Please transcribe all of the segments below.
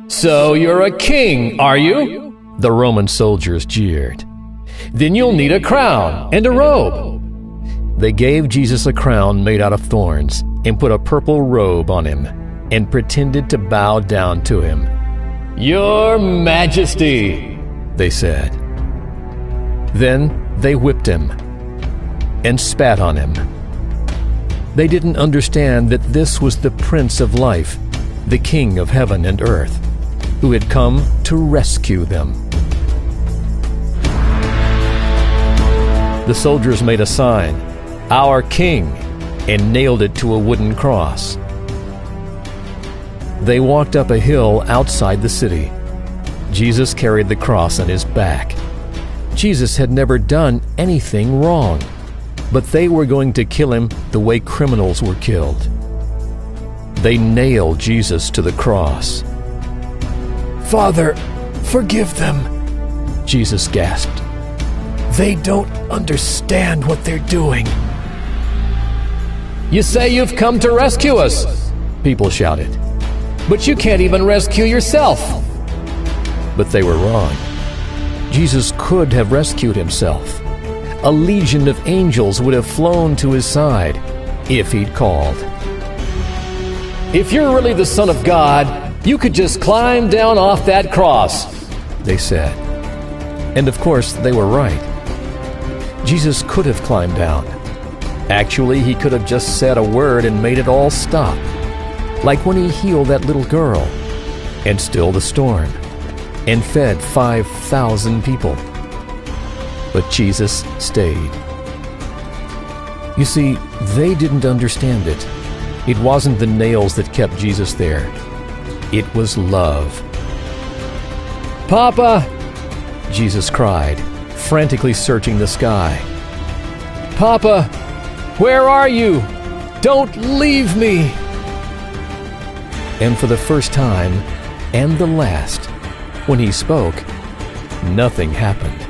"So you're a king, are you?" the Roman soldiers jeered. "Then you'll need a crown and a robe." They gave Jesus a crown made out of thorns and put a purple robe on him and pretended to bow down to him. "Your Majesty," they said. Then they whipped him and spat on him. They didn't understand that this was the Prince of Life, the King of heaven and earth, who had come to rescue them. The soldiers made a sign, "Our King," and nailed it to a wooden cross. They walked up a hill outside the city. Jesus carried the cross on his back. Jesus had never done anything wrong, but they were going to kill him the way criminals were killed. They nailed Jesus to the cross. "Father, forgive them," Jesus gasped. "They don't understand what they're doing." "You say you've come to rescue us," people shouted. "But you can't even rescue yourself." But they were wrong. Jesus could have rescued himself. A legion of angels would have flown to his side if he'd called. "If you're really the Son of God, you could just climb down off that cross," they said. And of course, they were right. Jesus could have climbed down. Actually, he could have just said a word and made it all stop, like when he healed that little girl, and stilled the storm, and fed 5,000 people. But Jesus stayed. You see, they didn't understand it. It wasn't the nails that kept Jesus there. It was love. "Papa!" Jesus cried, frantically searching the sky. "Papa, where are you? Don't leave me!" And for the first time, and the last, when he spoke, nothing happened.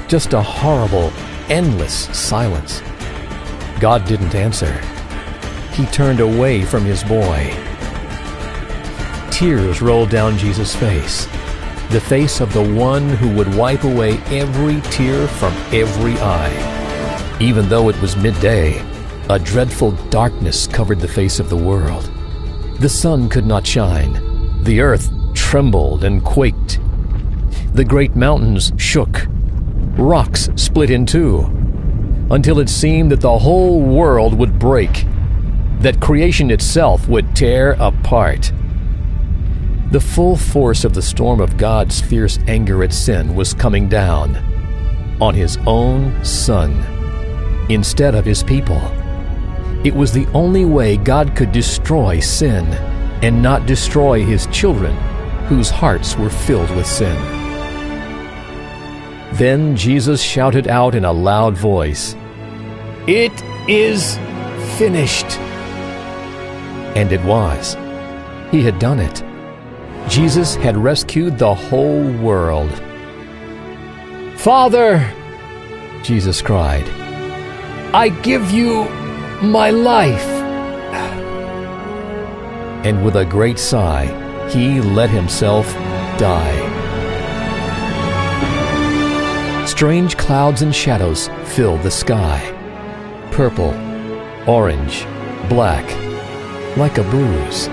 Just a horrible, endless silence. God didn't answer. He turned away from his boy. Tears rolled down Jesus' face, the face of the one who would wipe away every tear from every eye. Even though it was midday, a dreadful darkness covered the face of the world. The sun could not shine. The earth trembled and quaked. The great mountains shook. Rocks split in two, until it seemed that the whole world would break, that creation itself would tear apart. The full force of the storm of God's fierce anger at sin was coming down on his own Son instead of his people. It was the only way God could destroy sin and not destroy his children, whose hearts were filled with sin. Then Jesus shouted out in a loud voice, "It is finished." And it was. He had done it. Jesus had rescued the whole world. "Father," Jesus cried, "I give you my life." And with a great sigh, he let himself die. Strange clouds and shadows filled the sky. Purple, orange, black, like a bruise.